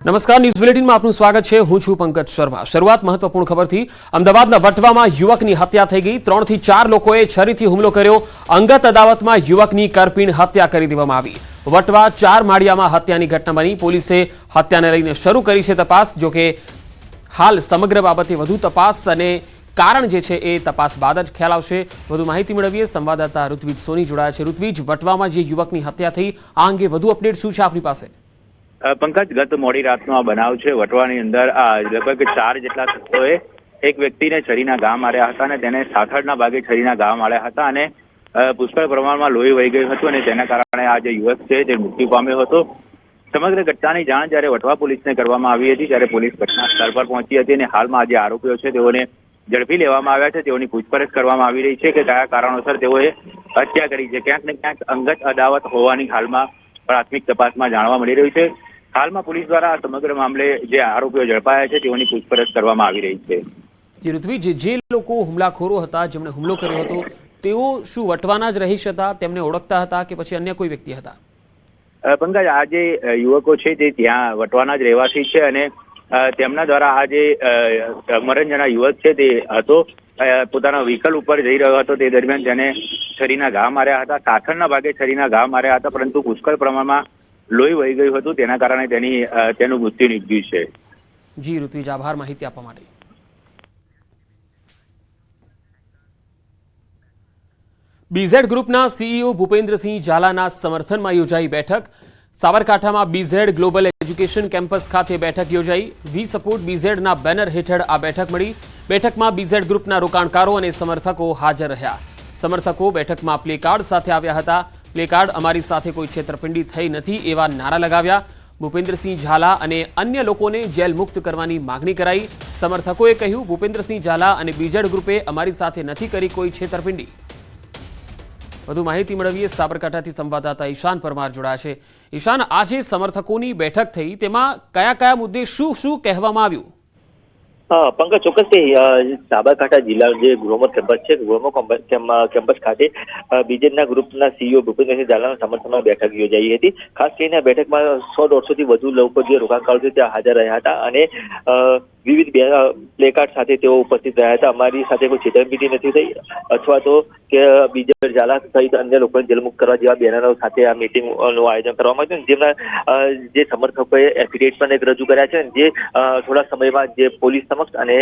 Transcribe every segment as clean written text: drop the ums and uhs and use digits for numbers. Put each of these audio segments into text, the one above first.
નમસ્કાર, ન્યૂઝ બુલેટિનમાં આપનું સ્વાગત છે। હું છું પંકજ શર્મા। શરૂઆત મહત્વપૂર્ણ ખબરથી। અમદાવાદના વટવામાં યુવકની હત્યા થઈ ગઈ। 3 થી 4 લોકોએ છરીથી હુમલો કર્યો। અંગત અદાવતમાં યુવકની કરપીણ હત્યા કરી દેવામાં આવી। વટવા 4 માળિયામાં હત્યાની ઘટના બની। પોલીસે હત્યાને લઈને શરૂ કરી છે તપાસ। જો કે હાલ સમગ્ર બાબતે વધુ તપાસ અને કારણ જે છે એ તપાસ બાદ જ ખ્યાલ આવશે। વધુ માહિતી મેળવીએ। સંવાદદાતા ઋત્વિજ સોની જોડાયા છે। ઋત્વિજ, વટવામાં જે યુવકની હત્યા થઈ આ અંગે વધુ અપડેટ શું છે આપની પાસે? પંકજ, ગત મોડી રાતનો આ બનાવ છે। વટવાની અંદર લગભગ 4 જેટલા શખ્સોએ એક વ્યક્તિને છરીના ઘા માર્યા હતા અને તેને સાથળના ભાગે છરીના ઘા માર્યા હતા અને પુષ્કળ પ્રમાણમાં લોહી વહી ગયું હતું અને તેના કારણે આ જે યુવક છે તે મૃત્યુ પામ્યો હતો। સમગ્ર ઘટનાની જાણ જ્યારે વટવા પોલીસને કરવામાં આવી હતી ત્યારે પોલીસ ઘટના સ્થળ પર પહોંચી હતી અને હાલમાં જે આરોપીઓ છે તેઓને ઝડપી લેવામાં આવ્યા છે। તેઓની પૂછપરછ કરવામાં આવી રહી છે કે કયા કારણોસર તેઓએ હત્યા કરી છે। ક્યાંક ને ક્યાંક અંગત અદાવત હોવાની હાલમાં પ્રાથમિક તપાસમાં જાણવા મળી રહ્યું છે। હાલમાં પોલીસ દ્વારા સમગ્ર મામલે જે આરોપીઓ ઝડપાયા છે તેઓની પૂછપરછ કરવામાં આવી રહી છે। જે ઋત્વિજ, જે લોકો હુમલાખોરો હતા, જેમણે હુમલો કર્યો હતો, તેઓ શું વટવાના જ રહીશ હતા? તેમને ઓળખતા હતા કે પછી અન્ય કોઈ વ્યક્તિ હતા? પંકજ, આ જે યુવકો છે તે ત્યાં વટવાના જ રહેવાસી છે અને તેમના દ્વારા આ જે મરણજના યુવક છે તે હતો પોતાના વ્હીકલ ઉપર જઈ રહ્યો હતો। તે દરમિયાન તેને છરીના ઘા માર્યા હતા। સાથળના ભાગે છરીના ઘા માર્યા હતા, પરંતુ પુષ્કળ પ્રમાણમાં લોહી વહી ગયું હતું, તેના કારણે તેનું મૃત્યુ નીપજ્યું છે। જી ઋત્વિજ, આભાર માહિતી આપવા માટે। બીઝેડ ગ્રુપના સીઈઓ ભૂપેન્દ્રસિંહ ઝાલાના સમર્થનમાં યોજાઈ બેઠક। સાબરકાંઠામાં બીઝેડ ગ્લોબલ એજ્યુકેશન કેમ્પસ ખાતે બેઠક યોજાઈ। વી સપોર્ટ બીઝેડના બેનર હેઠળ આ બેઠક મળી। બેઠકમાં બીઝેડ ગ્રુપના રોકાણકારો અને સમર્થકો હાજર રહ્યા। સમર્થકો બેઠકમાં પ્લેકાર્ડ સાથે આવ્યા હતા। પ્લેકાર્ડ અમારી સાથે કોઈ છેતરપિંડી થઈ નથી એવા નારા લગાવ્યા। ભૂપેન્દ્રસિંહ ઝાલા અને અન્ય લોકોને જેલ મુક્ત કરવાની માગણી કરાઈ। સમર્થકોએ કહ્યું, ભૂપેન્દ્રસિંહ ઝાલા અને બીઝેડ ગ્રુપે અમારી સાથે નથી કરી કોઈ છેતરપિંડી। વધુ માહિતી મેળવીએ। સાબરકાંઠાથી સંવાદદાતા ઈશાન પરમાર જોડાયા છે। ઈશાન, આજે સમર્થકોની બેઠક થઈ, તેમાં કયા કયા મુદ્દે શું શું કહેવામાં આવ્યું? પંકજ, ચોક્કસથી સાબરકાંઠા જિલ્લા જે ગ્રોમર કેમ્પસ છે, ગ્રોમર કેમ્પસ ખાતે બીજેડના ગ્રુપના સીઈઓ ભૂપેન્દ્રસિંહ ઝાલાના સમર્થનમાં બેઠક યોજાઈ હતી। ખાસ કરીને આ બેઠકમાં 100-150 થી વધુ લોકો જે રોકાણકારો છે ત્યાં હાજર રહ્યા હતા અને વિવિધ પ્લેકાર્ડ સાથે તેઓ ઉપસ્થિત રહ્યા હતા। અમારી સાથે કોઈ છેતરપિંડી નથી થઈ અથવા તો કે બીજેડ ઝાલા સહિત અન્ય લોકોને જેલમુક્ત કરવા જેવા બેનરો સાથે આ મિટિંગનું આયોજન કરવામાં આવ્યું, જેમના જે સમર્થકોએ એફિડેવિટ પણ એક રજૂ કર્યા છે, જે થોડા સમયમાં જે પોલીસ અને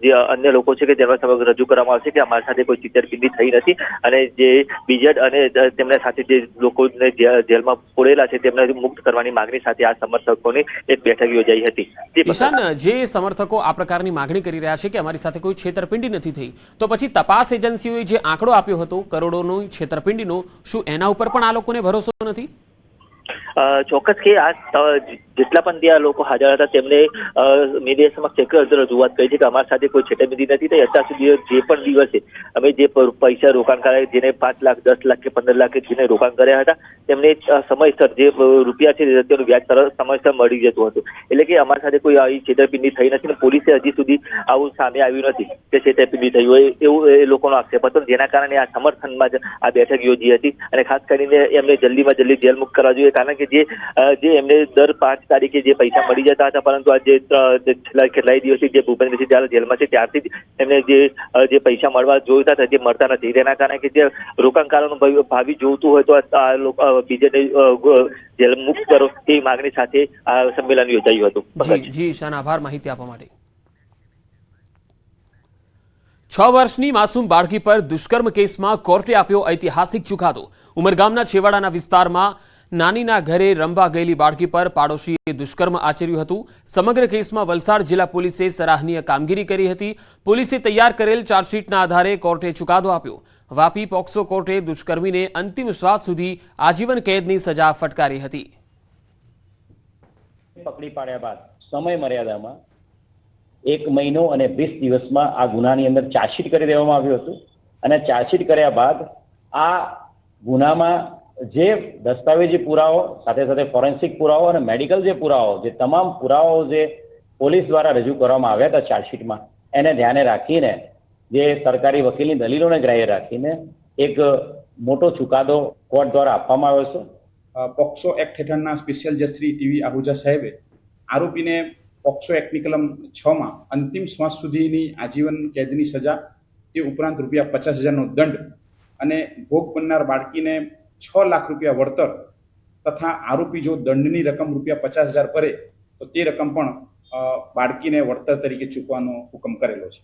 જે અન્ય લોકો છે કે જેના સમક્ષ રજૂ કરવામાં આવશે કે અમારી સાથે કોઈ છેતરપિંડી થઈ નથી અને જે બીજેડ અને તેમના સાથે જે લોકોને જેલમાં પૂરેલા છે તેમને મુક્ત કરવાની માંગણી સાથે આ સમર્થકોની એક બેઠક યોજાઈ હતી। ઈશાન, જે સમર્થકો આ પ્રકારની માગણી કરી રહ્યા છે કે અમારી સાથે કોઈ છેતરપિંડી નથી થઈ, તો પછી તપાસ એજન્સીઓએ જે આંકડો આપ્યો હતો કરોડોનો છેતરપિંડીનો, શું એના ઉપર પણ આ લોકોને ભરોસો નથી? ચોક્કસ કે આ જેટલા પણ ત્યાં લોકો હાજર હતા તેમને મીડિયા સમક્ષ એક રજૂઆત કરી છે કે અમારી સાથે કોઈ છેતરપિંડી નથી થઈ। અત્યાર સુધી જે પણ દિવસે અમે જે પૈસા રોકાણ કર્યા, જેને 5 લાખ, 10 લાખ કે 15 લાખ જેને રોકાણ કર્યા હતા, તેમને સમયસર જે રૂપિયા છે તેનું વ્યાજ સમયસર મળી જતું હતું। એટલે કે અમારી સાથે કોઈ આવી છેતરપિંડી થઈ નથી અને પોલીસે હજી સુધી આવું સામે આવ્યું નથી કે છેતરપિંડી થઈ હોય એવું એ લોકોનો આક્ષેપ હતો, જેના કારણે આ સમર્થનમાં જ આ બેઠક યોજી હતી અને ખાસ કરીને એમને જલ્દીમાં જલ્દી જેલ મુક્ત કરવા જોઈએ, કારણ કે જે એમને દર 5 તારીખે જે પૈસા મળી જતા હતા, પરંતુ આ જે છેલ્લા કેટલાય દિવસથી જે ભૂપેન્દ્રસિંહ ઝાલા જેલમાં છે ત્યારથી જ એમને જે પૈસા મળવા જોઈતા હતા તે મળતા નથી। તેના કારણે કે જે રોકાણકારોનું ભાવિ જોઈતું હોય તો આ લોકો બીજેને જેલ મુક્ત કરો એ માગણી સાથે આ સંમેલન યોજાયું હતું। જી ઈશાન, આભાર માહિતી આપવા માટે। 6 વર્ષની માસૂમ બાળકી પર દુષ્કર્મ કેસમાં કોર્ટે આપ્યો ઐતિહાસિક ચુકાદો। ઉમરગામના છેવાડાના વિસ્તારમાં નાનીના ઘરે રમવા ગયેલી બાળકી પર પાડોશીએ દુષ્કર્મ આચર્યું હતું। સમગ્ર કેસમાં વલસાડ જિલ્લા પોલીસે સરાહનીય કામગીરી કરી હતી। પોલીસે તૈયાર કરેલ ચાર્જશીટના આધારે કોર્ટે ચુકાદો આપ્યો। વાપી પોક્સો કોર્ટે દુષ્કર્મીને અંતિમ શ્વાસ સુધી આજીવન કેદની સજા ફટકારી હતી। પકડી પાડ્યા બાદ સમય મર્યાદામાં 1 મહિનો અને 20 દિવસમાં આ ગુનાની અંદર ચાર્જશીટ કરી દેવામાં આવ્યું હતું અને ચાર્જશીટ કર્યા બાદ આ ગુનામાં જે દસ્તાવેજી પુરાવો સાથે સાથે ફોરેન્સિક પુરાવો અને મેડિકલ જે પુરાવો, જે તમામ પુરાવાઓ જે પોલીસ દ્વારા રજૂ કરવામાં આવ્યા હતા ચાર્જશીટમાં, એને ધ્યાને રાખીને જે સરકારી વકીલની દલીલોને ગ્રાહ્ય રાખીને એક મોટો ચુકાદો કોર્ટ દ્વારા આપવામાં આવ્યો છે। પોક્સો એક્ટ હેઠળના સ્પેશિયલ જજ શ્રી ટીવી આહુજા સાહેબે આરોપીને પોક્સો એક્ટની કલમ 6માં અંતિમ શ્વાસ સુધીની આજીવન કેદની સજા, તે ઉપરાંત ₹50,000નો દંડ અને ભોગ બનનાર બાળકીને 6 લાખ રૂપિયા વળતર તથા આરોપી જો દંડની રકમ ₹50,000 ભરે તો તે રકમ પણ બાળકીને વળતર તરીકે ચૂકવવાનો હુકમ કરેલો છે.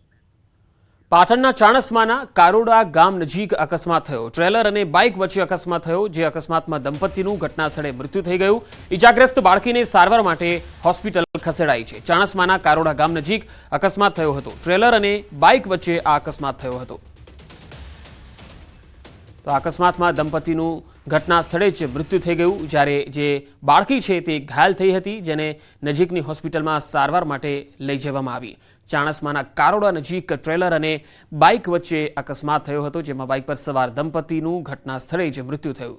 પાટણના ચાણસ્માના કારોડા ગામ નજીક અકસ્માત થયો. ટ્રેલર અને બાઇક વચ્ચે અકસ્માત થયો, જે અકસ્માતમાં દંપતીનું ઘટના સ્થળે મૃત્યુ થઈ ગયું. ઇજાગ્રસ્ત બાળકીને સારવાર માટે હોસ્પિટલ ખસેડાઈ છે. ચાણસ્માના કારોડા ગામ નજીક અકસ્માત થયો હતો. ટ્રેલર અને બાઇક વચ્ચે આ અકસ્માત થયો હતો. તો અકસ્માતમાં દંપતીનું ઘટના સ્થળે જ મૃત્યુ થઈ ગયું, જ્યારે જે બાળકી છે તે ઘાયલ થઈ હતી, જેને નજીકની હોસ્પિટલમાં સારવાર માટે લઈ જવામાં આવી. ચાણસ્માના કારોડા નજીક ટ્રેલર અને બાઇક વચ્ચે અકસ્માત થયો હતો, જેમાં બાઇક પર સવાર દંપતીનું ઘટના સ્થળે જ મૃત્યુ થયું.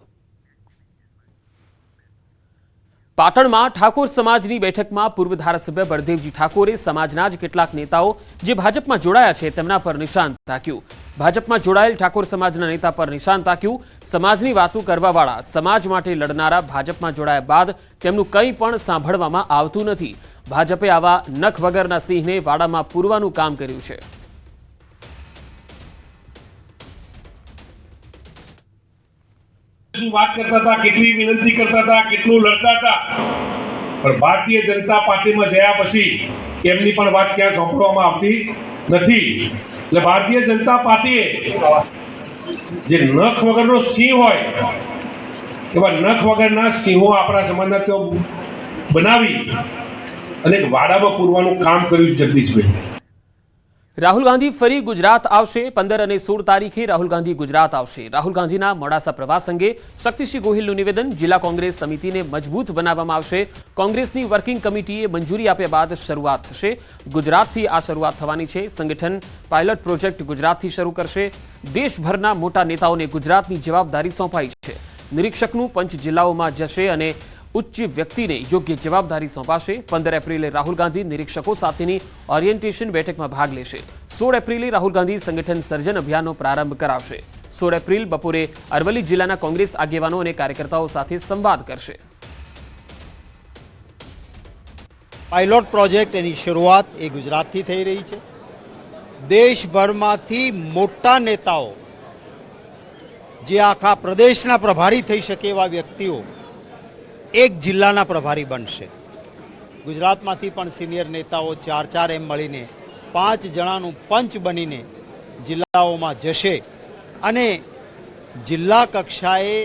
પાટણમાં ઠાકોર સમાજની બેઠકમાં પૂર્વ ધારાસભ્ય બળદેવજી ઠાકોરે સમાજના જ કેટલાક નેતાઓ જે ભાજપમાં જોડાયા છે તેમના પર નિશાન તાક્યું. ભાજપમાં જોડાયેલ ઠાકોર સમાજના નેતા પર નિશાન તાક્યું. સમાજની વાતો કરવાવાળા, સમાજ માટે લડનારા ભાજપમાં જોડાયા બાદ તેમનું કંઈ પણ સાંભળવામાં આવતું નથી. ભાજપે આવા નખ વગરના સિંહને વાડામાં પૂરવાનું કામ કર્યું છે. વાત કરતા હતા, કેટલી વિનંતી કરતા હતા, કેટલું લડતા હતા, પણ ભારતીય જનતા પાર્ટીમાં જયા પછી એમની પણ વાત ક્યાં સાંભળવામાં આવતી નથી. એટલે ભારતીય જનતા પાર્ટીએ જે નખ વગરનો સિંહ હોય એવા નખ વગરના સિંહો આપણા સમાજના તેઓ બનાવી અને વાડામાં પૂરવાનું કામ કર્યું જગદીશભાઈ. રાહુલ ગાંધી ફરી ગુજરાત આવશે. 15 અને 16 તારીખે રાહુલ ગાંધી ગુજરાત આવશે. રાહુલ ગાંધીના મોડાસા પ્રવાસ અંગે શક્તિસિંહ ગોહિલનું નિવેદન. જિલ્લા કોંગ્રેસ સમિતિને મજબૂત બનાવવામાં આવશે. કોંગ્રેસની વર્કિંગ કમિટીએ મંજૂરી આપ્યા બાદ શરૂઆત થશે. ગુજરાતથી આ શરૂઆત થવાની છે. સંગઠન પાયલોટ પ્રોજેક્ટ ગુજરાતથી શરૂ કરશે. દેશભરના મોટા નેતાઓને ગુજરાતની જવાબદારી સોંપાઈ છે. નિરીક્ષકનું પંચ જિલ્લાઓમાં જશે અને ઉચ્ચ વ્યક્તિને યોગ્ય જવાબદારી સોંપાશે. 15 એપ્રિલે રાહુલ ગાંધી નિરીક્ષકો સાથેની ઓરિએન્ટેશન બેઠકમાં ભાગ લેશે. 16 એપ્રિલે રાહુલ ગાંધી સંગઠન સર્જન અભિયાનનો પ્રારંભ કરાવશે. 16 એપ્રિલ બપોરે અરવલ્લી જિલ્લાના કોંગ્રેસ આગેવાનો અને કાર્યકર્તાઓ સાથે સંવાદ કરશે. પાયલોટ પ્રોજેક્ટ એની શરૂઆત એ ગુજરાતથી થઈ રહી છે. દેશભરમાંથી મોટા નેતાઓ, જે આખા પ્રદેશના પ્રભારી થઈ શકે એવા વ્યક્તિઓ એક જિલ્લાના પ્રભારી બનશે. ગુજરાતમાંથી પણ સિનિયર નેતાઓ 4 એમ મળીને 5 જણાનું પંચ બનીને જિલ્લાઓમાં જશે અને જિલ્લા કક્ષાએ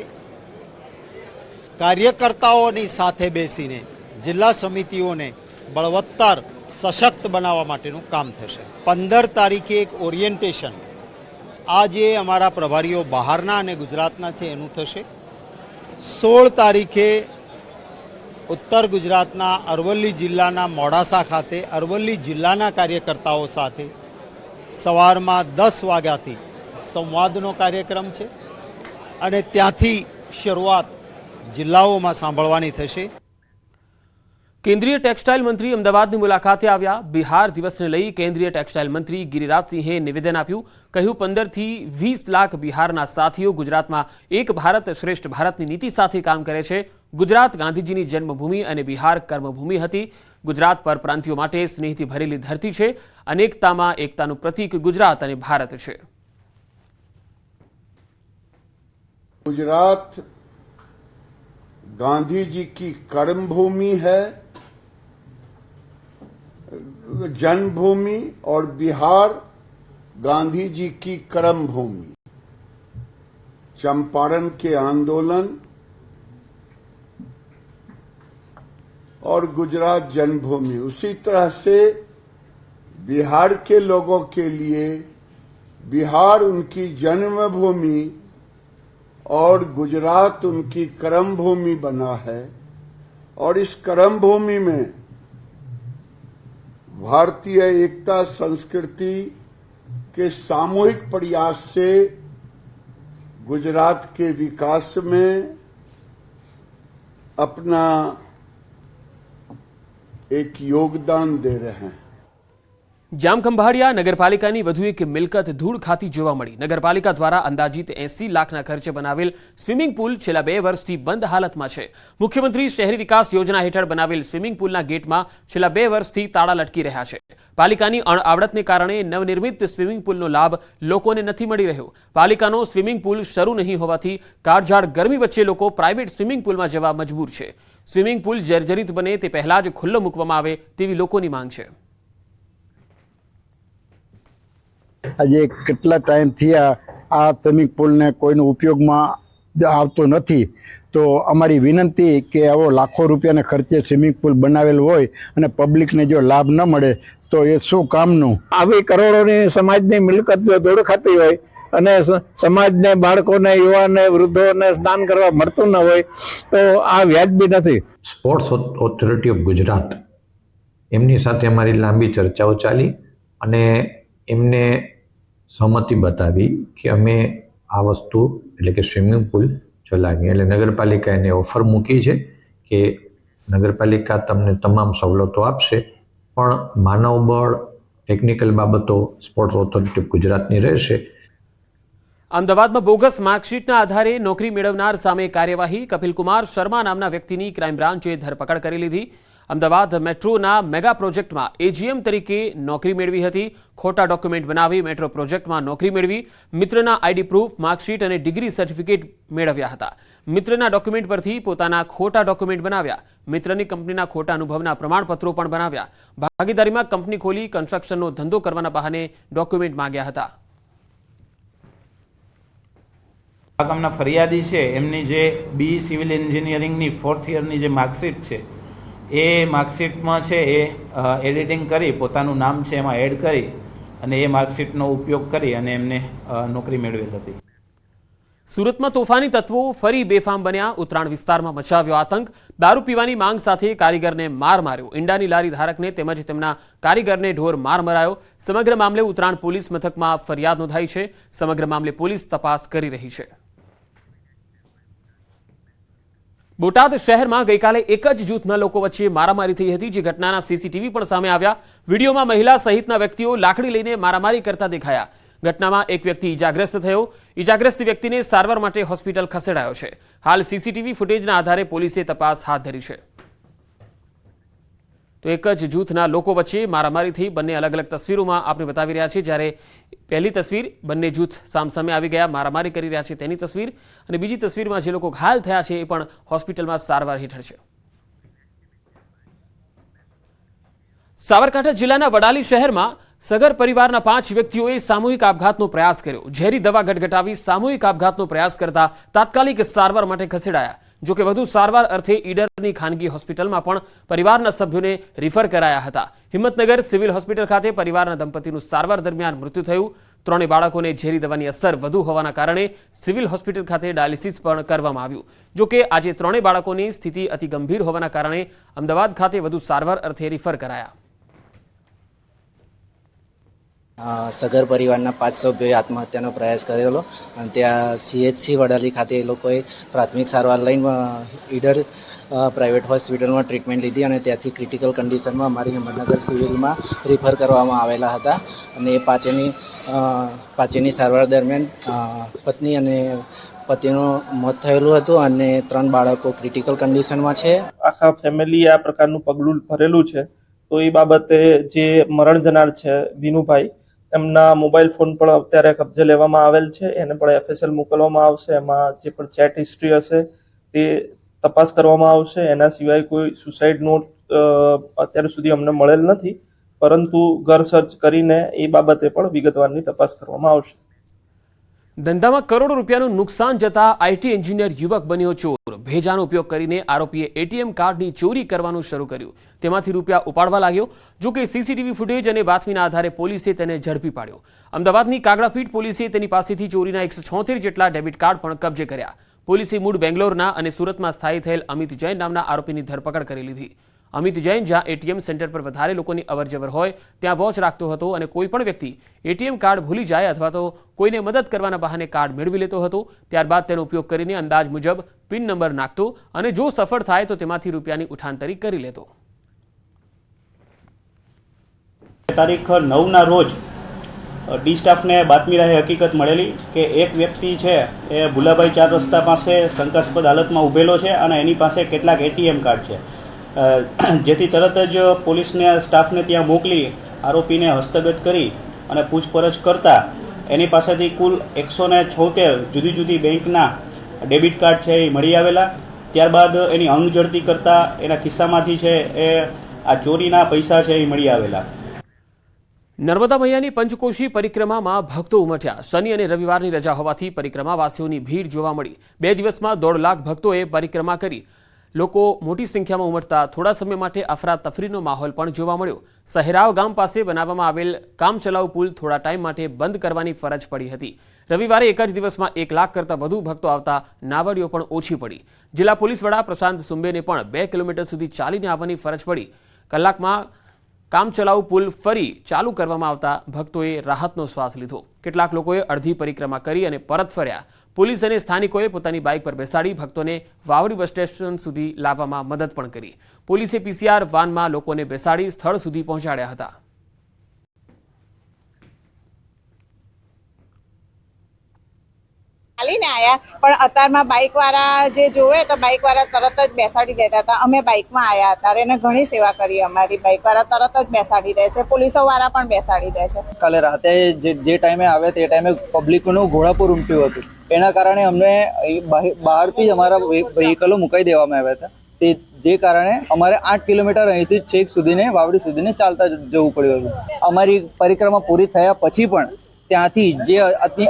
કાર્યકર્તાઓની સાથે બેસીને જિલ્લા સમિતિઓને બળવત્તર સશક્ત બનાવવા માટેનું કામ થશે. 15 તારીખે એક ઓરિએન્ટેશન, આ જે અમારા પ્રભારીઓ બહારના અને ગુજરાતના છે એનું થશે. 16 તારીખે ઉત્તર ગુજરાતના અરવલ્લી જિલ્લાના મોડાસા ખાતે અરવલ્લી જિલ્લાના કાર્યકર્તાઓ સાથે સવારમાં 10 વાગ્યાથી સંવાદનો કાર્યક્રમ છે અને ત્યાંથી શરૂઆત જિલ્લાઓમાં સાંભળવાની થશે. કેન્દ્રીય ટેક્સટાઇલ મંત્રી અમદાવાદની મુલાકાતે આવ્યા. બિહાર દિવસને લઈ કેન્દ્રીય ટેક્સટાઇલ મંત્રી ગિરિરાજસિંહે નિવેદન આપ્યું. કહ્યું 15 થી 20 લાખ બિહારના સાથીઓ ગુજરાતમાં એક ભારત શ્રેષ્ઠ ભારતની નીતિ સાથે કામ કરે છે. ગુજરાત ગાંધીજીની જન્મભૂમિ અને બિહાર કર્મભૂમિ હતી. ગુજરાત પર પ્રાંતિયો માટે સ્નેહથી ભરેલી ધરતી છે. અનેકતામાં એકતાનું પ્રતીક ગુજરાત અને ભારત છે. गुजरात गांधी जी की कर्मभूमि है, जन्मभूमि, और बिहार गांधी जी की कर्मभूमि. चंपारण के आंदोलन और गुजरात जन्मभूमि, उसी तरह से बिहार के लोगों के लिए बिहार उनकी जन्मभूमि और गुजरात उनकी कर्मभूमि बना है. और इस कर्मभूमि में भारतीय एकता संस्कृति के सामूहिक प्रयास से गुजरात के विकास में अपना एक योगदान दे रहे हैं. જામખંભાળિયા નગરપાલિકાની વધુ એક મિલકત ધૂળ ખાતી જોવા મળી. નગરપાલિકા દ્વારા અંદાજિત 80 લાખના ખર્ચે બનાવેલ સ્વિમિંગ પુલ છેલ્લા 2 વર્ષથી બંધ હાલતમાં છે. મુખ્યમંત્રી શહેરી વિકાસ યોજના હેઠળ બનાવેલ સ્વિમિંગ પુલના ગેટમાં છેલ્લા 2 વર્ષથી તાળા લટકી રહ્યા છે. પાલિકાની અણઆવડતને કારણે નવનિર્મિત સ્વિમિંગ પુલનો લાભ લોકોને નથી મળી રહ્યો. પાલિકાનો સ્વિમિંગ પુલ શરૂ નહીં હોવાથી કાળઝાળ ગરમી વચ્ચે લોકો પ્રાઇવેટ સ્વિમિંગ પુલમાં જવા મજબૂર છે. સ્વિમિંગ પુલ જર્જરિત બને તે પહેલા જ ખુલ્લો મૂકવામાં આવે તેવી લોકોની માંગ છે. આજે કેટલા ટાઈમથી આ સ્વિમિંગ પુલને કોઈનો ઉપયોગમાં આવતો નથી, તો અમારી વિનંતી કે આવો લાખો રૂપિયાના ખર્ચે સ્વિમિંગ પુલ બનાવેલ હોય અને પબ્લિકને જો લાભ ન મળે તો એ શું કામનું? આવી કરોડોની સમાજની મિલકત જો દોડ ખાતી હોય અને સમાજને, બાળકોને, યુવાનને, વૃદ્ધોને સ્નાન કરવા મળતું ન હોય તો આ વ્યાજબી નથી. સ્પોર્ટ્સ ઓથોરિટી ઓફ ગુજરાત એમની સાથે અમારી લાંબી ચર્ચાઓ ચાલી અને એમને સહમતિ બતાવી કે અમે આ વસ્તુ એટલે કે સ્વિમિંગ પુલ ચલાવીએ. એટલે નગરપાલિકા એને ઓફર મૂકી છે કે નગરપાલિકા તમને તમામ સવલતો આપશે, પણ માનવબળ, ટેકનિકલ બાબતો સ્પોર્ટ્સ ઓથોરિટી ઓફ ગુજરાતની રહેશે. અમદાવાદમાં બોગસ માર્કશીટના આધારે નોકરી મેળવનાર સામે કાર્યવાહી. કપિલકુમાર શર્મા નામના વ્યક્તિની ક્રાઇમ બ્રાન્ચે ધરપકડ કરી લીધી. અમદાવાદ મેટ્રોના મેગા પ્રોજેક્ટમાં એજીએમ તરીકે નોકરી મેળવી હતી. ખોટા ડોક્યુમેન્ટ બનાવી મેટ્રો પ્રોજેક્ટમાં નોકરી મેળવી. મિત્રના આઈડી પ્રૂફ, માર્કશીટ અને ડિગ્રી સર્ટિફિકેટ મેળવ્યા હતા. મિત્રના ડોક્યુમેન્ટ પરથી પોતાના ખોટા ડોક્યુમેન્ટ બનાવ્યા. મિત્રની કંપનીના ખોટા અનુભવના પ્રમાણપત્રો પણ બનાવ્યા. ભાગીદારીમાં કંપની ખોલી કન્સ્ટ્રક્શનનો ધંધો કરવાના બહાને ડોક્યુમેન્ટ માંગ્યા હતા. આ ગામના ફરિયાદી છે એમની જે બી સિવિલ એન્જિનિયરિંગની 4th યરની જે માર્કશીટ છે એ માર્કશીટમાં છે એ એડિટિંગ કરી પોતાનું નામ છે એમાં એડ કરી અને એ માર્કશીટનો ઉપયોગ કરી અને એમને નોકરી મેળવેલ હતી. સુરતમાં તોફાની તત્વો ફરી બેફામ બન્યા. ઉત્તરાણ વિસ્તારમાં મચાવ્યો આતંક. દારૂ પીવાની માંગ સાથે કારીગરને માર માર્યો. ઈંડાની લારી ધારકને તેમજ તેમના કારીગરને ઢોર માર મરાયો. સમગ્ર મામલે ઉત્તરાણ પોલીસ મથકમાં ફરિયાદ નોંધાઈ છે. સમગ્ર મામલે પોલીસ તપાસ કરી રહી છે. બોટાદ શહેરમાં ગઈકાલે એક જ જૂથના લોકો વચ્ચે મારામારી થઈ હતી, જે ઘટનાના સીસીટીવી પણ સામે આવ્યા. વિડીયોમાં મહિલા સહિતના વ્યક્તિઓ લાકડી લઈને મારામારી કરતા દેખાયા. ઘટનામાં એક વ્યક્તિ ઈજાગ્રસ્ત થયો. ઈજાગ્રસ્ત વ્યક્તિને સારવાર માટે હોસ્પિટલ ખસેડાયો છે. હાલ સીસીટીવી ફૂટેજના આધારે પોલીસે તપાસ હાથ ધરી છે. તો એક જ જૂથના લોકો વચ્ચે મારામારી થઈ. બંને અલગ અલગ તસવીરોમાં આપણે બતાવી રહ્યા છીએ. જ્યારે પહેલી તસવીર બંને જૂથ સામસામે આવી ગયા, મારામારી કરી રહ્યા છે તેની તસવીર, અને બીજી તસવીરમાં જે લોકો ઘાયલ થયા છે એ પણ હોસ્પિટલમાં સારવાર હેઠળ છે. સાબરકાંઠા જિલ્લાના વડાલી શહેરમાં સગર પરિવારના 5 વ્યક્તિઓએ સામૂહિક આપઘાતનો પ્રયાસ કર્યો. ઝેરી દવા ગટગટાવી સામૂહિક આપઘાતનો પ્રયાસ કરતા તાત્કાલિક સારવાર માટે ખસેડાયા. જોકે વધુ સારવાર અર્થે ઈડરની ખાનગી હોસ્પિટલમાં પણ પરિવારના સભ્યોને રિફર કરાયા હતા. હિંમતનગર સિવિલ હોસ્પિટલ ખાતે પરિવારના દંપતીનું સારવાર દરમિયાન મૃત્યુ થયું. 3 બાળકોને ઝેરી દવાની અસર વધુ હોવાના કારણે સિવિલ હોસ્પિટલ ખાતે ડાયાલિસિસ પણ કરવામાં આવ્યું. જોકે આજે 3 બાળકોની સ્થિતિ અતિ ગંભીર હોવાના કારણે અમદાવાદ ખાતે વધુ સારવાર અર્થે રિફર કરાયા. સગર પરિવારના 5 સભ્યોએ આત્મહત્યાનો પ્રયાસ કરેલો અને ત્યાં CHC વડાલી ખાતે એ લોકોએ પ્રાથમિક સારવાર લઈને ઈડર પ્રાઇવેટ હોસ્પિટલમાં ટ્રીટમેન્ટ લીધી અને ત્યાંથી ક્રિટિકલ કન્ડિશનમાં અમારી હિંમતનગર સિવિલમાં રિફર કરવામાં આવેલા હતા. અને એ પાંચેની સારવાર દરમિયાન પત્ની અને પતિનું મોત થયેલું હતું અને 3 બાળકો ક્રિટિકલ કન્ડિશનમાં છે. આખા ફેમિલી આ પ્રકારનું પગલું ભરેલું છે. તો એ બાબતે જે મરણ જનાર છે વિનુભાઈ, એમના મોબાઈલ ફોન પણ અત્યારે કબજે લેવામાં આવેલ છે. એને પણ FSL મોકલવામાં આવશે. એમાં જે પણ ચેટ હિસ્ટ્રી હશે તે તપાસ કરવામાં આવશે. એના સિવાય કોઈ સુસાઇડ નોટ અત્યાર સુધી અમને મળેલ નથી, પરંતુ ઘર સર્ચ કરીને એ બાબતે પણ વિગતવારની તપાસ કરવામાં આવશે. ધંધામાં કરોડો રૂપિયાનું નુકસાન જતા આઈટી એન્જિનિયર યુવક બન્યો ચોર. ભેજાનો ઉપયોગ કરીને આરોપીએ ATM કાર્ડની ચોરી કરવાનું શરૂ કર્યું. તેમાંથી રૂપિયા ઉપાડવા લાગ્યો. જોકે સીસીટીવી ફૂટેજ અને બાતમીના આધારે પોલીસે તેને ઝડપી પાડ્યો. અમદાવાદની કાગડાપીઠ પોલીસે તેની પાસેથી ચોરીના 176 જેટલા ડેબિટ કાર્ડ પણ કબજે કર્યા. પોલીસે મૂળ બેંગ્લોરના અને સુરતમાં સ્થાયી થયેલ અમિત જૈન નામના આરોપીની ધરપકડ કરી લીધી. અમિત જૈન જ્યાં ATM સેન્ટર પર વધારે લોકોની અવરજવર હોય ત્યાં વોચ રાખતો હતો અને કોઈ પણ વ્યક્તિ ATM કાર્ડ ભૂલી જાય અથવા તો કોઈને મદદ કરવાના બહાને કાર્ડ મેળવી લેતો હતો. ત્યારબાદ તેનો ઉપયોગ કરીને અંદાજ મુજબ પિન નંબર નાખતો અને જો સફળ થાય તો તેમાંથી રૂપિયાની ઉઠાંતરી કરી લેતો. તારીખ 9ના રોજ ડી સ્ટાફને બાતમી રહે હકીકત મળેલી કે એક વ્યક્તિ છે એ ભુલાભાઈ 4 રસ્તા પાસે શંકાસ્પદ હાલતમાં ઊભેલો છે અને એની પાસે કેટલાક ATM કાર્ડ છે, જેથી તરત જ પોલીસને સ્ટાફને ત્યાં મોકલી આરોપીને હસ્તગત કરી અને પૂછપરછ કરતા એની પાસેથી કુલ 176 જુદી જુદી બેંકના ડેબિટ કાર્ડ છે એ મળી આવેલા. ત્યારબાદ એની અંગ જડતી કરતા એના ખિસ્સામાંથી છે એ આ ચોરીના પૈસા છે એ મળી આવેલા. નર્મદા મૈયાની પંચકોશી પરિક્રમામાં ભક્તો ઉમટ્યા. શનિ અને રવિવારની રજા હોવાથી પરિક્રમાવાસીઓની ભીડ જોવા મળી. 2 દિવસમાં 1.5 લાખ ભક્તોએ પરિક્રમા કરી. લોકો મોટી સંખ્યામાં ઉમટતા થોડા સમય માટે અફરાતફરીનો માહોલ પણ જોવા મળ્યો. સહેરાવ ગામ પાસે બનાવવામાં આવેલ કામચલાઉ પુલ થોડા ટાઈમ માટે બંધ કરવાની ફરજ પડી હતી. રવિવારે એક જ દિવસમાં 1 લાખ કરતાં વધુ ભક્તો આવતા નાવડીઓ પણ ઓછી પડી. જિલ્લા પોલીસ વડા પ્રશાંત સુંબેને પણ 2 કિલોમીટર સુધી ચાલીને આવવાની ફરજ પડી. કલાકમાં કામચલાઉ પુલ ફરી ચાલુ કરવામાં આવતા ભક્તોએ રાહતનો શ્વાસ લીધો. કેટલાક લોકોએ અડધી પરિક્રમા કરી અને પરત ફર્યા. પોલીસ અને સ્થાનિકોએ પોતાની બાઇક પર બેસાડી ભક્તોને વાવડી બસ સ્ટેશન સુધી લાવવામાં મદદ પણ કરી. પોલીસે PCR વાનમાં લોકોને બેસાડી સ્થળ સુધી પહોંચાડ્યા હતા. ચાલીને આયા, પણ અત્યારમાં બાઇક વાળા જે જોવે તો બાઇક વાળા તરત જ બેસાડી દેતા હતા. અમે બાઇકમાં આયા હતા એને ઘણી સેવા કરી. અમારી બાઇક વાળા તરત જ બેસાડી દે છે, પોલીસો વાળા પણ બેસાડી દે છે. કાલે રાતે જે ટાઈમે આવે તે ટાઈમે પબ્લિકનું ઘોડાપુર ઉમટ્યું હતું. એના કારણે અમને બહારથી જ અમારા વ્હીકલો મુકાઈ દેવામાં આવ્યા હતા. તે જે કારણે અમારે 8 કિલોમીટર અહીંથી છેક સુધીને વાવડી સુધીને ચાલતા જવું પડ્યું હતું. અમારી પરિક્રમા પૂરી થયા પછી પણ ત્યાંથી જે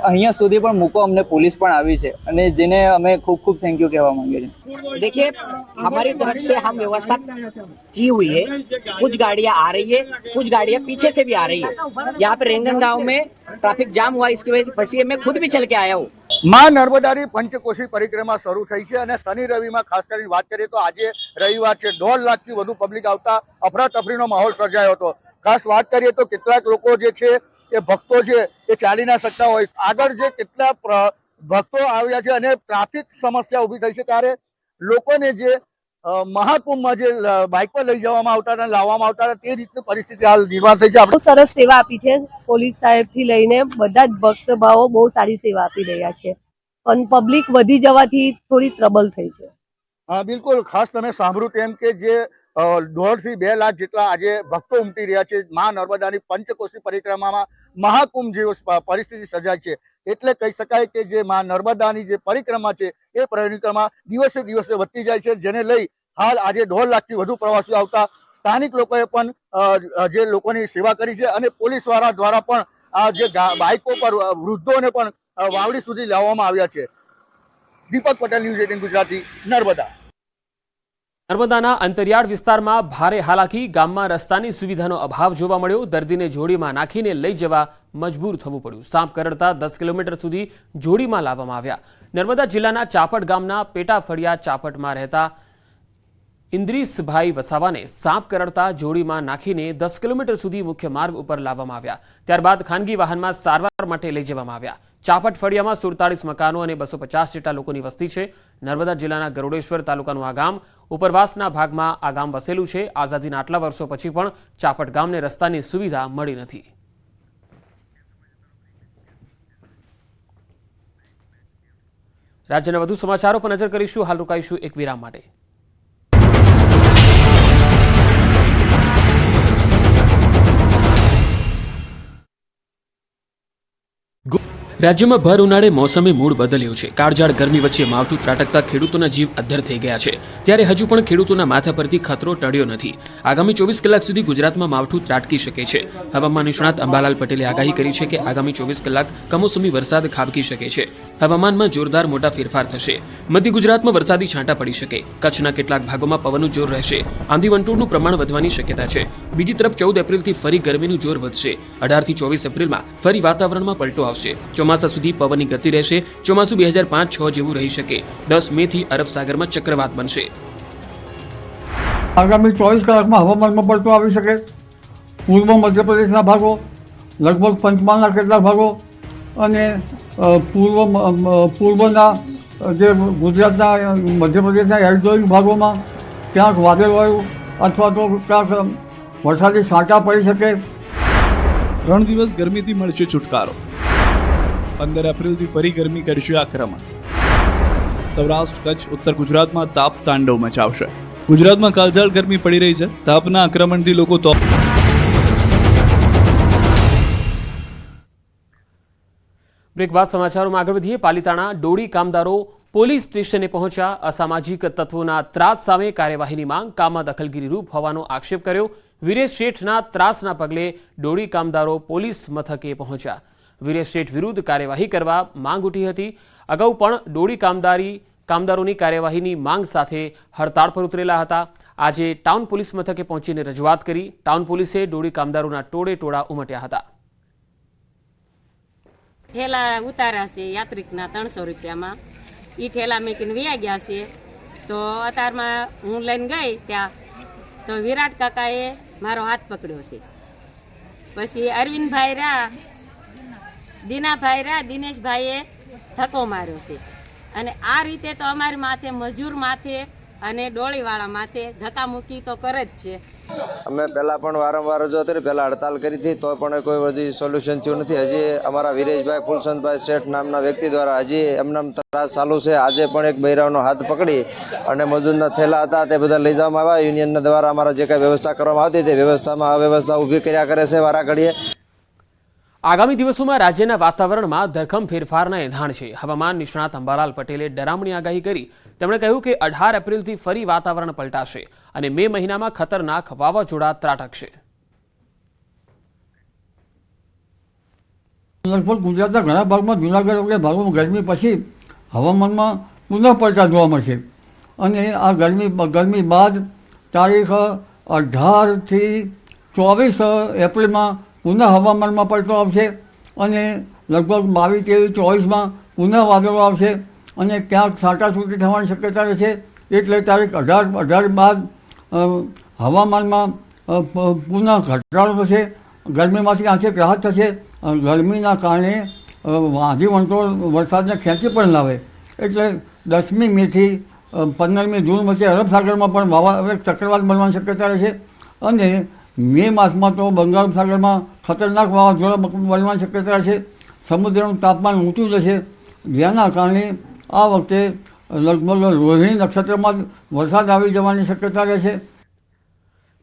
અહીંયા સુધી પણ મૂકો અમને પોલીસ પણ આવી છે અને જેને અમે ખૂબ ખૂબ થેન્ક યુ કહેવા માંગીએ છીએ. देखिए हमारी तरफ से हम व्यवस्था की हुई है. कुछ गाड़ियां आ रही है, कुछ गाड़ियां पीछे से भी आ रही है. यहाँ पे रेंगन गांव में ट्रैफिक जाम हुआ, इसकी वजह से फंसी. मैं खुद भी चल के आया हूँ. માં નર્મદાની પંચકોશી પરિક્રમા શરૂ થઈ છે અને શનિ રવિમાં ખાસ કરીને વાત કરીએ તો આજે રવિવાર છે. 1.5 લાખથી વધુ પબ્લિક આવતા અફરાતફરીનો માહોલ સર્જાયો હતો. ખાસ વાત કરીએ તો કેટલાક લોકો જે છે એ ભક્તો છે એ ચાલી ના શકતા હોય. આગળ જે કેટલા ભક્તો આવ્યા છે અને ટ્રાફિક સમસ્યા ઊભી થઈ છે ત્યારે લોકોને જે મહાકુંભમાં જે બાઇક પર લઈ જવામાં આવતા હતા લાવવામાં આવતા હતા તે રીતની પરિસ્થિતિ હાલ નિર્માણ થઈ છે. બહુ સરસ સેવા આપી છે પોલીસ સાહેબ થી લઈને બધા જ ભક્ત ભાવો બહુ સારી સેવા આપી રહ્યા છે, પણ પબ્લિક વધી જવાથી થોડી ટ્રબલ થઈ છે. હા બિલકુલ. ખાસ તમે સાંભળ્યું તેમ કે જે 1.5 થી 2 લાખ જેટલા આજે ભક્તો ઉમટી રહ્યા છે. મા નર્મદાની પંચકોશી પરિક્રમામાં મહાકુંભ જેવી પરિસ્થિતિ સર્જાય છે. એટલે કહી શકાય કે જે મા નર્મદાની જે પરિક્રમા છે એ પરિક્રમા દિવસે દિવસે વધતી જાય છે, જેને લઈ હાલ આજે 1.5 લાખથી વધુ પ્રવાસીઓ આવતા સ્થાનિક લોકોએ પણ જે લોકોની સેવા કરી છે અને પોલીસ વાળા દ્વારા પણ આ જે બાઇકો પર વૃદ્ધોને પણ વાવડી સુધી લાવવામાં આવ્યા છે. દીપક પટેલ, ન્યૂઝ 18 ગુજરાતી, નર્મદા. નર્મદાના અંતરિયાળ વિસ્તારમાં ભારે હાલાકી. ગામમાં રસ્તાની સુવિધાનો અભાવ જોવા મળ્યો. દર્દીને જોડીમાં નાખીને લઈ જવા મજબૂર થવું પડ્યું. સાપ કરડતા 10 કિલોમીટર સુધી જોડીમાં લાવવામાં આવ્યા. નર્મદા જિલ્લાના ચાપટ ગામના પેટાફળિયા ચાપટમાં રહેતા ઇન્દ્રીસભાઈ વસાવાને સાપ કરડતા જોડીમાં નાખીને 10 કિલોમીટર સુધી મુખ્ય માર્ગ ઉપર લાવવામાં આવ્યા. ત્યારબાદ ખાનગી વાહનમાં સારવાર માટે લઈ જવામાં આવ્યા. ચાપટ ફળિયામાં 47 મકાનો અને 250 જેટલા લોકોની વસ્તી છે. નર્મદા જિલ્લાના ગરુડેશ્વર તાલુકાનું આ ગામ ઉપરવાસના ભાગમાં આ ગામ વસેલું છે. આઝાદીના આટલા વર્ષો પછી પણ ચાપટ ગામને રસ્તાની સુવિધા મળી નથી. રાજ્યના વધુ સમાચારો પર નજર કરીશું. હાલ રોકાઈશું એક વિરામ માટે. રાજ્યમાં ભર ઉનાળે મોસમે મૂળ બદલ્યું છે. કાળઝાળ ગરમી વચ્ચે માવઠું ત્રાટકતા ખેડૂતોના જીવ અદ્ધર થઈ ગયા છે. ત્યારે હજુ પણ ખેડૂતોના માથા પરથી ખતરો ટળ્યો નથી. આગામી 24 કલાક સુધી ગુજરાતમાં માવઠું ત્રાટકી શકે છે. હવામાન નિષ્ણાત અંબાલાલ પટેલે આગાહી કરી છે કે આગામી 24 કલાક કમોસમી વરસાદ ખાબકી શકે છે. હવામાનમાં જોરદાર મોટા ફેરફાર થશે. મધ્ય ગુજરાતમાં વરસાદી છાંટા પડી શકે. કચ્છના કેટલાક ભાગોમાં પવનનું જોર રહેશે. આંધી વંટોળનું પ્રમાણ વધવાની શક્યતા છે. બીજી તરફ 14 એપ્રિલથી ફરી ગરમીનું જોર વધશે. 18 થી 24 એપ્રિલમાં ફરી વાતાવરણમાં પલટો આવશે. ચોમાસા સુધી પવનની ગતિ રહેશે. ચોમાસું 2005-06 જેવું રહી શકે. 10 મે થી અરબ સાગરમાં ચક્રવાત બનશે. આગામી 24 કલાકમાં હવામાનમાં પલટો આવી શકે. પૂર્વ મધ્યપ્રદેશના ભાગો, લગભગ પંચમહાલના કેટલાક ભાગો અને પૂર્વના જે ગુજરાતના મધ્યપ્રદેશના એડજોઇંગ ભાગોમાં ક્યાંક વાદળવાયું અથવા તો ક્યાંક વરસાદી છાંટા પડી શકે. 3 દિવસ ગરમીથી મળશે છુટકારો. 15 એપ્રિલથી ફરી ગરમી કરશે આક્રમણ. સૌરાષ્ટ્ર, કચ્છ, ઉત્તર ગુજરાતમાં તાપ તાંડવ મચાવશે. ગુજરાતમાં કાળઝાળ ગરમી પડી રહી છે. તાપના આક્રમણથી લોકો બ્રેક બાદ સમાચારોમાં આગળ વધીએ. પાલિતાણા ડોળી કામદારો પોલીસ સ્ટેશને પહોંચ્યા. અસામાજિક તત્વોના ત્રાસ સામે કાર્યવાહીની માંગ. કામમાં દખલગીરી રૂપ હોવાનો આક્ષેપ કર્યો. વીરેશ શેઠના ત્રાસના પગલે ડોળી કામદારો પોલીસ મથકે પહોંચ્યા. વીરેશ શેઠ વિરુદ્ધ કાર્યવાહી કરવા માંગ ઉઠી હતી. અગાઉ પણ ડોળી કામદારોની કાર્યવાહીની માંગ સાથે હડતાળ પર ઉતરેલા હતા. આજે ટાઉન પોલીસ મથકે પહોંચીને રજૂઆત કરી. ટાઉન પોલીસે ડોળી કામદારોના ટોળે ટોળા ઉમટ્યા હતા. ઠેલા ઉતાર્યા છે યાત્રિકના 300 રૂપિયામાં. એ ઠેલા મેકીને વ્યા ગયા છે. તો અત્યારમાં હું લઈને ગઈ ત્યાં તો વિરાટ કાકાએ મારો હાથ પકડ્યો છે. પછી અરવિંદભાઈ રહ્યા, દીનાભાઈ રહ્યા, દિનેશભાઈએ ધક્કો માર્યો છે. અને આ રીતે તો અમારી માથે, મજૂર માથે અને ડોળીવાળા માથે ધક્કામુક્કી તો કરે જ છે. અમે પહેલાં પણ વારંવાર જો હતી, પહેલાં હડતાલ કરી હતી તો પણ કોઈ હજી સોલ્યુશન થયું નથી. હજી અમારા વિરેશભાઈ ફૂલચંદભાઈ શેઠ નામના વ્યક્તિ દ્વારા હજી એમના ત્રાસ ચાલુ છે. આજે પણ એક બૈરાવનો હાથ પકડી અને મજૂરના થેલા હતા તે બધા લઈ જવામાં આવ્યા. યુનિયનના દ્વારા અમારા જે કાંઈ વ્યવસ્થા કરવામાં આવતી તે વ્યવસ્થામાં અવ્યવસ્થા ઊભી કર્યા કરે છે વારા ઘડીએ. આગામી દિવસોમાં રાજ્યના વાતાવરણમાં ધરખમ ફેરફારના એંધાણ છે. હવામાન નિષ્ણાત અંબાલાલ પટેલે ડરામણી આગાહી કરી. તેમણે કહ્યું કે 18 એપ્રિલથી ફરી વાતાવરણ પલટાશે અને મે મહિનામાં ખતરનાક વાવાઝોડા ત્રાટકશે. લગભગ ગુજરાતના ઘણા ભાગમાં, જૂનાગઢ વગેરે ભાગોમાં ગરમી પછી હવામાનમાં પુનઃ પલટા જોવા મળશે. અને આ ગરમી બાદ તારીખ 18થી 24 એપ્રિલમાં પુનઃ હવામાનમાં પલટો આવશે અને લગભગ 22, 23, 24માં પુનઃ વાદળો આવશે અને ક્યાંક છાંટાછૂટી થવાની શક્યતા રહે છે. એટલે તારીખ 18 બાદ હવામાનમાં પુનઃ ઘટાડો થશે. ગરમીમાંથી આંશિક રાહત થશે. ગરમીના કારણે વાંધી વંટોળ વરસાદને ખેંચી પણ લાવે. એટલે 10મી મેથી 15મી જૂન વચ્ચે અરબ સાગરમાં પણ ચક્રવાત બનવાની શક્યતા રહેશે. અને મે માસમાં તો બંગાળ સાગરમાં ખતરનાક વાવાઝોડા બનવાની શક્યતા છે. સમુદ્રનું તાપમાન ઊંચું જશે, જેના કારણે આ વખતે લગભગ રોહિણી નક્ષત્રમાં વરસાદ આવી જવાની શક્યતા રહેશે.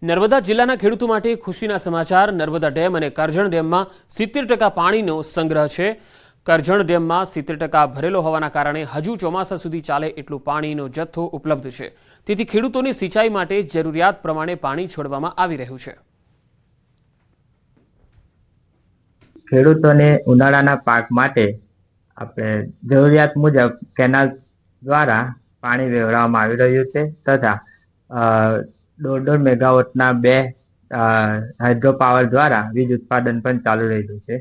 નર્મદા જિલ્લાના ખેડૂતો માટે ખુશીના સમાચાર. નર્મદા ડેમ અને કરજણ ડેમમાં 70% પાણીનો સંગ્રહ છે. કરજણ ડેમમાં 70% ભરેલો હોવાના કારણે હજુ ચોમાસા સુધી ચાલે એટલું પાણીનો જથ્થો ઉપલબ્ધ છે. તેથી ખેડૂતોની સિંચાઈ માટે જરૂરિયાત પ્રમાણે પાણી છોડવામાં આવી રહ્યું છે. ખેડૂતોને ઉનાળાના પાક માટે આપણે જરૂરિયાત મુજબ કેનાલ દ્વારા પાણી વેવડાવવામાં આવી રહ્યું છે તથા 1.5 મેગાવોટના 2 હાઇડ્રો પાવર દ્વારા વીજ ઉત્પાદન પણ ચાલુ રહ્યું છે.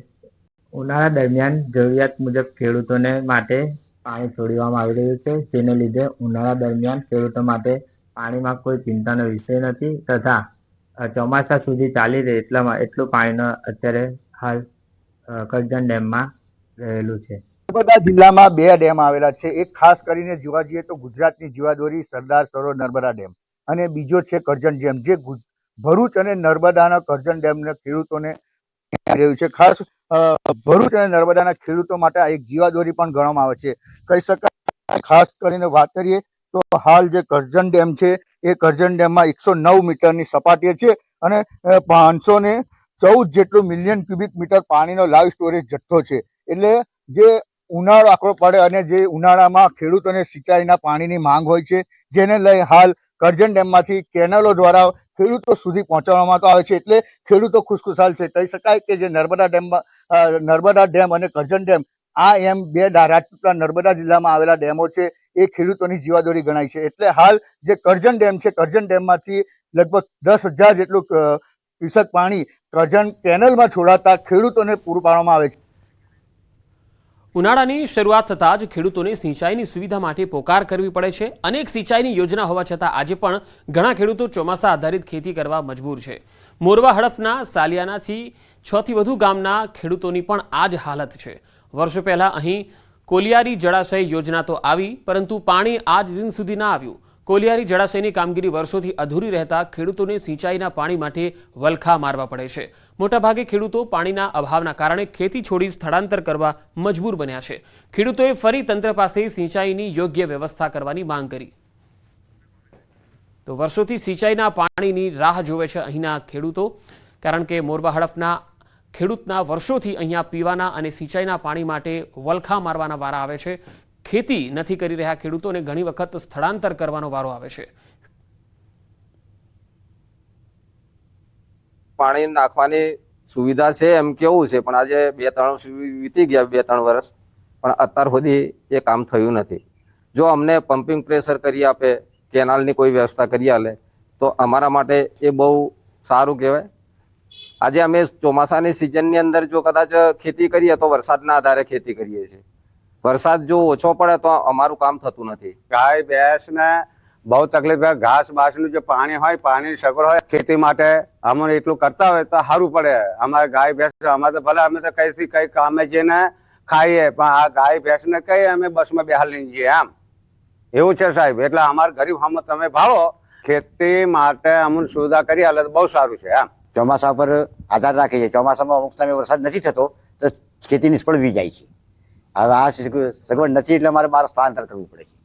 ઉનાળા દરમિયાન જરૂરિયાત મુજબ ખેડૂતોને માટે પાણી છોડવામાં આવી રહ્યું છે, જેને લીધે ઉનાળા દરમિયાન ખેડૂતો માટે પાણીમાં કોઈ ચિંતાનો વિષય નથી તથા ચોમાસા સુધી ચાલી રહે એટલું પાણીનો અત્યારે હાલ કરજણ ડેમમાં રહેલું છે. નર્મદા જિલ્લામાં 2 ડેમ આવેલા છે. એક ખાસ કરીને જોવા જઈએ તો ગુજરાતની જીવાદોરી સરદાર સરોવર નર્મદા ડેમ અને બીજો છે કરજણ ડેમ, જે ભરૂચ અને નર્મદાના કરજણ ડેમને ખેડૂતોને રહ્યું છે. ખાસ ભરૂચ અને નર્મદાના ખેડૂતો માટે આ એક જીવાદોરી પણ ગણવામાં આવે છે, કહી શકાય. ખાસ કરીને વાત કરીએ તો હાલ જે કરજણ ડેમ છે એ કરજણ ડેમમાં 109 મીટરની સપાટીએ છે અને 514 જેટલું મિલિયન ક્યુબિક મીટર પાણીનો લાઈવ સ્ટોરેજ જથ્થો છે. એટલે જે ઉનાળો આકરો પડે અને જે ઉનાળામાં ખેડૂતોને સિંચાઈના પાણીની માંગ હોય છે, જેને લઈ હાલ કરજણ ડેમમાંથી કેનલો દ્વારા ખેડૂતો સુધી પહોંચાડવામાં આવે છે. એટલે ખેડૂતો ખુશખુશાલ છે. કહી શકાય કે જે નર્મદા ડેમ અને કરજણ ડેમ, આ એમ 2 રાજપીપળા નર્મદા જિલ્લામાં આવેલા ડેમો છે, એ ખેડૂતોની જીવાદોરી ગણાય છે. એટલે હાલ જે કરજણ ડેમ છે, કરજણ ડેમમાંથી લગભગ 10,000 જેટલું ક્યુસેક પાણી કરજણ કેનલમાં છોડાતા ખેડૂતોને પૂરું પાડવામાં આવે છે. ઉનાળાની શરૂઆત થતાં જ ખેડૂતોને સિંચાઈની સુવિધા માટે પોકાર કરવી પડે છે. અનેક સિંચાઈની યોજના હોવા છતાં આજે પણ ઘણા ખેડૂતો ચોમાસા આધારિત ખેતી કરવા મજબૂર છે. મોરવા હડફના સાલિયાનાથી 6 થી વધુ ગામના ખેડૂતોની પણ આ જ હાલત છે. વર્ષો પહેલા અહીં કોલિયારી જળાશય યોજના તો આવી, પરંતુ પાણી આજ દિન સુધી ના આવ્યું. કોલિયારી જળાશયની કામગીરી વર્ષોથી અધૂરી રહેતા ખેડૂતોને સિંચાઈના પાણી માટે વલખા મારવા પડે છે. મોટાભાગે ખેડૂતો પાણીના અભાવના કારણે ખેતી છોડી સ્થળાંતર કરવા મજબૂર બન્યા છે. ખેડૂતોએ ફરી તંત્ર પાસે સિંચાઈની યોગ્ય વ્યવસ્થા કરવાની માંગ કરી. તો વર્ષોથી સિંચાઈના પાણીની રાહ જોવે છે અહીંના ખેડૂતો, કારણ કે મોરવા હડફના ખેડૂતના વર્ષોથી અહીંયા પીવાના અને સિંચાઈના પાણી માટે વલખા મારવાના વારા આવે છે. ખેતી નથી કરી રહ્યા ખેડૂતોને ઘણી વખત સ્થળાંતર કરવાનો વારો આવે છે. પાણી નાખવાની સુવિધા છે એમ કેવું છે, પણ આજે 2-3 વીતી ગયા, 2-3 વર્ષ, પણ અત્યાર સુધી એ કામ થયું નથી. જો અમને પમ્પિંગ પ્રેશર કરી આપે, કેનાલની કોઈ વ્યવસ્થા કરી આલે તો અમારા માટે એ બહુ સારું કહેવાય. આજે અમે ચોમાસાની સિઝનની અંદર જો કદાચ ખેતી કરીએ તો વરસાદના આધારે ખેતી કરીએ છીએ. વરસાદ જો ઓછો પડે તો અમારું કામ થતું નથી. ગાય ભેંસને બહુ તકલીફ છે. ઘાસ બાસનું જે પાણી હોય, પાણીની સગવડ હોય, ખેતી માટે અમને એટલું કરતા હોય તો સારું પડે. અમારે ગાય ભેંસ અમારે તો ભલે અમે તો કઈ કામે જઈને ખાઈએ, પણ આ ગાય ભેંસને કઈ અમે બસમાં બેહાલ લઈને જઈએ એમ એવું છે સાહેબ. એટલે અમારે ગરીબ હમ તમે ભાળો, ખેતી માટે અમને સુવિધા કરી આલે તો બહુ સારું છે એમ. ચોમાસા પર આધાર રાખીએ છીએ. ચોમાસામાં અમુક સમય વરસાદ નથી થતો તો ખેતી નિષ્ફળ વી જાય છે. હવે આ સગવડ નથી એટલે અમારે બહાર સ્થળાંતર કરવું પડે છે,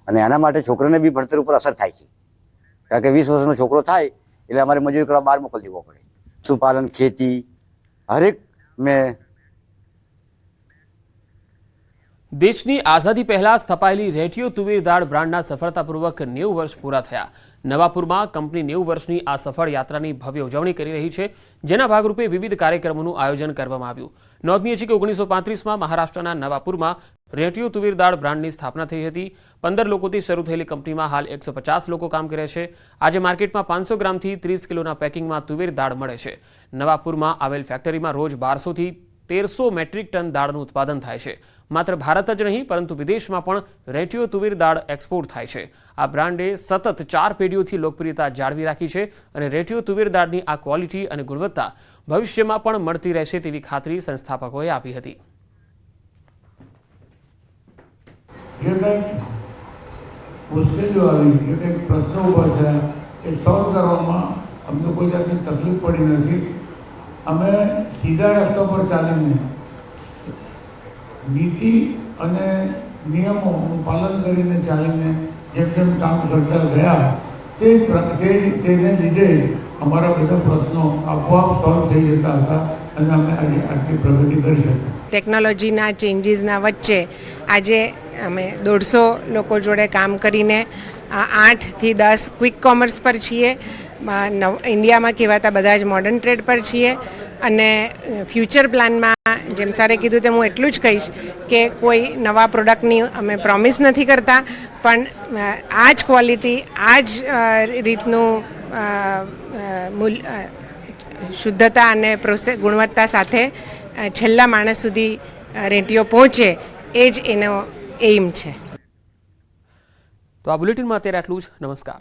અને એના માટે છોકરાને બી ભણતર ઉપર અસર થાય છે. કારણ કે 20 વર્ષનો છોકરો થાય એટલે અમારે મજૂરી કરવા બહાર મોકલી દેવો પડે. પશુપાલન, ખેતી, હરેક મેં દેશની આઝાદી પહેલા સ્થપાયેલી રેટિયો તુવેર દાળ બ્રાન્ડના સફળતાપૂર્વક 90 વર્ષ પૂરા થયા. નવાપુરમાં કંપની 90 વર્ષની આ સફળ યાત્રાની ભવ્ય ઉજવણી કરી રહી છે, જેના ભાગરૂપે વિવિધ કાર્યક્રમોનું આયોજન કરવામાં આવ્યું. નોંધનીય છે કે 1935માં મહારાષ્ટ્રના નવાપુરમાં રેટિયો તુવેર દાળ બ્રાન્ડની સ્થાપના થઈ હતી. 15 લોકોથી શરૂ થયેલી કંપનીમાં હાલ 150 લોકો કામ કરે છે. આજે માર્કેટમાં 500 ગ્રામથી 30 કિલોના પેકિંગમાં તુવેર દાળ મળે છે. નવાપુરમાં આવેલ ફેક્ટરીમાં રોજ 1200થી 1300 મેટ્રિક ટન દાળનું ઉત્પાદન થાય છે. માત્ર ભારત જ નહીં પરંતુ વિદેશમાં પણ રેટિયો તુવેર દાળ એક્સપોર્ટ થાય છે. આ બ્રાન્ડે સતત 4 પેઢીઓથી લોકપ્રિયતા જાળવી રાખી છે અને રેટિયો તુવેર દાળની આ ક્વોલિટી અને ગુણવત્તા ભવિષ્યમાં પણ મળતી રહેશે તેવી ખાતરી સંસ્થાપકોએ આપી હતી. જે કંઈક મુશ્કેલીઓ આવી, જે કંઈક પ્રશ્નો ઊભા થયા એ સોલ્વ કરવામાં અમને કોઈ જાતની તકલીફ પડી નથી. અમે સીધા રસ્તા પર ચાલીને નીતિ અને નિયમોનું પાલન કરીને ચાલીને જેમ જેમ કામ કરતા ગયા તેને લીધે અમારા બધા પ્રશ્નો આપોઆપ સોલ્વ થઈ જતા હતા અને અમે આજે આટલી પ્રગતિ કરી શક્યા. ટેકનોલોજીના ચેન્જીસના વચ્ચે આજે અમે 150 લોકો જોડે કામ કરીને 8 થી 10 ક્વિક કોમર્સ પર છીએ. ઇન્ડિયામાં કહેવાતા બધા જ મોડર્ન ટ્રેડ પર છીએ અને ફ્યુચર પ્લાનમાં જેમ સારે કીધું તેમ હું એટલું જ કહીશ કે કોઈ નવા પ્રોડક્ટની અમે પ્રોમિસ નથી કરતા, પણ આ જ ક્વોલિટી, આ જ રીતનું શુદ્ધતા અને ગુણવત્તા સાથે છેલ્લા માણસ સુધી રેટિયો પહોંચે એ જ એનો એઇમ છે. તો આ બુલેટિનમાં અત્યારે આટલું જ. નમસ્કાર.